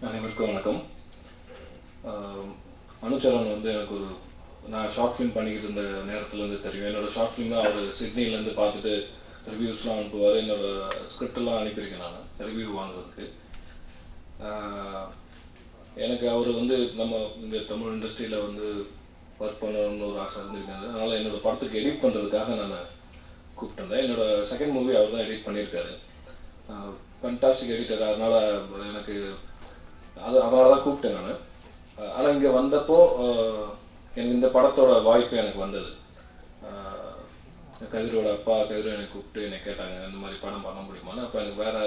அனைவருக்கும் வணக்கம். அனுச்சரன் வந்து எனக்கு நான் ஷார்ட் ஃபிலிம் பண்ணிக்கிட்டு இருந்த நேரத்துலேருந்து தெரியும். என்னோடய ஷார்ட் ஃபிலிம் தான் அவர் சிட்னிலேருந்து பார்த்துட்டு ரிவ்யூஸ்லாம் அனுப்புவார். என்னோடய ஸ்கிரிப்டெல்லாம் அனுப்பியிருக்கேன் நான் ரிவ்யூ வாங்குறதுக்கு. எனக்கு அவர் வந்து நம்ம இங்கே தமிழ் இண்டஸ்ட்ரியில் வந்து ஒர்க் பண்ணணும்னு ஒரு ஆசை இருந்திருக்காங்க. அதனால் என்னோடய படத்துக்கு எடிட் பண்ணுறதுக்காக நான் கூப்பிட்டுருந்தேன். என்னோடய செகண்ட் மூவி அவர் தான் எடிட் பண்ணியிருக்காரு. Fantastic editor. அதனால் எனக்கு அதனால தான் கூப்பிட்டேன் நான். ஆனால் இங்கே வந்தப்போ எனக்கு இந்த படத்தோட வாய்ப்பு எனக்கு வந்தது. கதிரோட அப்பா கதிரோ என்னை கூப்பிட்டு என்னை கேட்டாங்க, இந்த மாதிரி படம் பண்ண முடியுமான்னு. அப்போ எனக்கு வேறு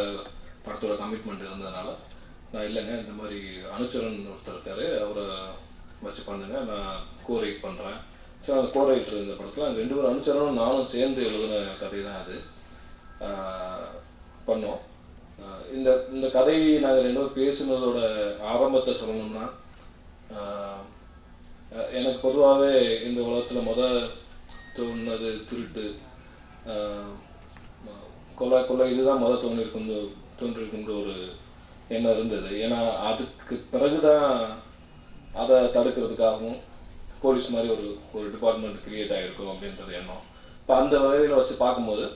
படத்தோட கமிட்மெண்ட் இருந்ததுனால நான் இல்லைங்க, இந்த மாதிரி அனுச்சரன் ஒருத்தர் இருக்கார், அவரை வச்சு பண்ணுங்க, நான் கோரைட் பண்ணுறேன். ஸோ அந்த கோரைட்டர் இந்த படத்தில் அந்த 2 பேரும் அனுச்சரனும் நானும் சேர்ந்து எழுதின கதை தான் அது. பண்ணோம். இந்த கதையை நாங்கள் 2 பேரும் பேசுனதோட ஆரம்பத்தை சொல்லணும்னா, எனக்கு பொதுவாகவே இந்த உலகத்தில் தோணுனது திருட்டு, கொலை இதுதான் தோன்றிருக்குன்ற ஒரு எண்ணம் இருந்தது. ஏன்னா அதுக்கு பிறகுதான் அதை தடுக்கிறதுக்காகவும் போலீஸ் மாதிரி ஒரு டிபார்ட்மெண்ட் கிரியேட் ஆகிருக்கும் அப்படின்றது எண்ணம். இப்போ அந்த வகையில் வச்சு பார்க்கும்போது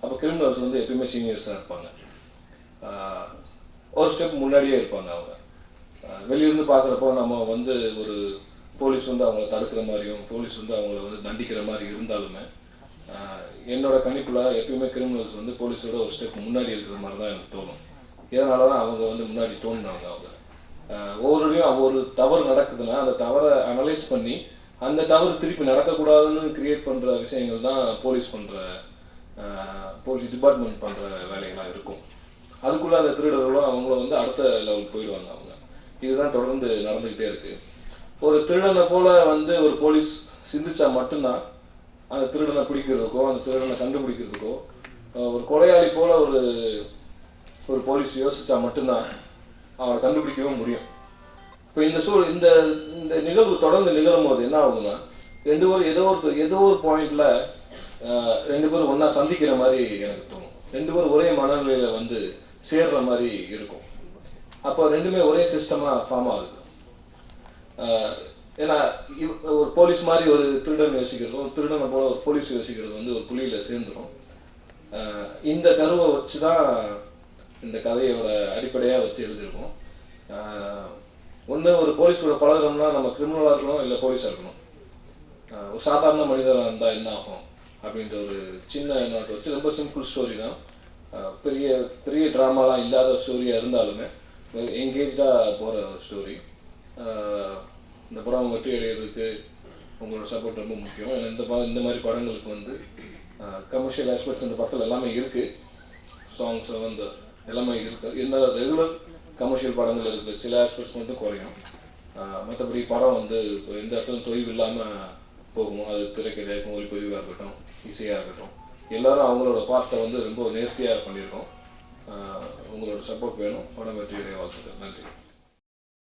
அப்போ கிரிமினல்ஸ் வந்து எப்பயுமே சீனியர்ஸாக இருப்பாங்க, ஒரு ஸ்டெப் முன்னாடியே இருப்பாங்க. அவங்க வெளியிருந்து பார்க்குறப்போ நம்ம வந்து ஒரு போலீஸ் வந்து அவங்கள தடுக்கிற மாதிரியும் போலீஸ் வந்து அவங்கள வந்து தண்டிக்கிற மாதிரி இருந்தாலுமே என்னோட கணிப்பில் எப்பயுமே கிரிமினல்ஸ் வந்து போலீஸோட ஒரு ஸ்டெப் முன்னாடி இருக்கிற மாதிரி தான் எனக்கு தோணும். இதனால தான் அவங்க வந்து முன்னாடி தோணுனாங்க. அவங்க ஒவ்வொருடையும் ஒரு தவறு நடக்குதுன்னா அந்த தவறை அனலைஸ் பண்ணி அந்த தவறு திருப்பி நடக்கக்கூடாதுன்னு கிரியேட் பண்ணுற விஷயங்கள் தான் போலீஸ் டிபார்ட்மெண்ட் பண்ணுற வேலைகளாக இருக்கும். அதுக்குள்ளே அந்த திருடர்களும் அவங்களும் வந்து அடுத்த லெவலுக்கு போயிடுவாங்க. அவங்க இதுதான் தொடர்ந்து நடந்துக்கிட்டே இருக்குது. ஒரு திருடனை போல் வந்து ஒரு போலீஸ் சிந்திச்சா மட்டும்தான் அந்த திருடனை பிடிக்கிறதுக்கோ அந்த திருடனை கண்டுபிடிக்கிறதுக்கோ, ஒரு கொலையாளி போல் ஒரு போலீஸ் யோசிச்சா மட்டும்தான் அவனை கண்டுபிடிக்கவும் முடியும். இப்போ இந்த இந்த நிகழ்வு தொடர்ந்து நிகழும் போது என்ன ஆகுதுன்னா, 2 பேரும் ஏதோ ஒரு பாயிண்டில் 2 பேரும் ஒன்றா சந்திக்கிற மாதிரி எனக்கு தோணும். 2 பேரும் ஒரே மனநிலையில் வந்து சேர்ற மாதிரி இருக்கும். அப்போ 2மே ஒரே சிஸ்டமாக ஃபார்ம் ஆகுது. ஏன்னா ஒரு போலீஸ் மாதிரி ஒரு திருடன் யோசிக்கிறதும் திருடனை போல ஒரு போலீஸ் யோசிக்கிறது வந்து ஒரு புள்ளியில் சேர்ந்துடும். இந்த கருவை வச்சு தான் இந்த கதையோட அடிப்படையாக வச்சு எழுதியிருக்கோம். ஒன்று, ஒரு போலீஸோட பழகிறோம்னா நம்ம கிரிமினலாக இருக்கணும், இல்லை போலீஸாக இருக்கணும். ஒரு சாதாரண மனிதராக இருந்தால் என்ன ஆகும் அப்படின்ற ஒரு சின்ன நோட்டை வச்சு ரொம்ப சிம்பிள் ஸ்டோரி தான். பெரிய பெரிய ட்ராமாலாம் இல்லாத ஸ்டோரியாக இருந்தாலுமே என்கேஜாக போகிற ஒரு ஸ்டோரி. இந்த படம் வெற்றி அடைகிறதுக்கு உங்களோட சப்போர்ட் ரொம்ப முக்கியம். ஏன்னா இந்த மாதிரி படங்களுக்கு வந்து கமர்ஷியல் ஆஸ்பெக்ட்ஸ் இந்த படத்தில் எல்லாமே இருக்குது. சாங்ஸ் வந்து எல்லாமே இருக்குது. இந்த ரெகுலர் கமர்ஷியல் படங்கள் இருக்குது, சில ஆஸ்பெக்ட்ஸ் மட்டும் குறையும். மற்றபடி படம் வந்து எந்த இடத்துல தொய்வு இல்லாமல் போகும். அது திரைக்கதையாக இருக்கும், ஒளிப்பதிவாக இருக்கட்டும், இசையாக இருக்கட்டும், எல்லாரும் அவங்களோட பார்ட்டை வந்து ரொம்ப நேர்த்தியாக பண்ணியிருக்கோம். உங்களோட சப்போர்ட் வேணும். படம் வெற்றியடைய வாழ்த்துக்கள். நன்றி.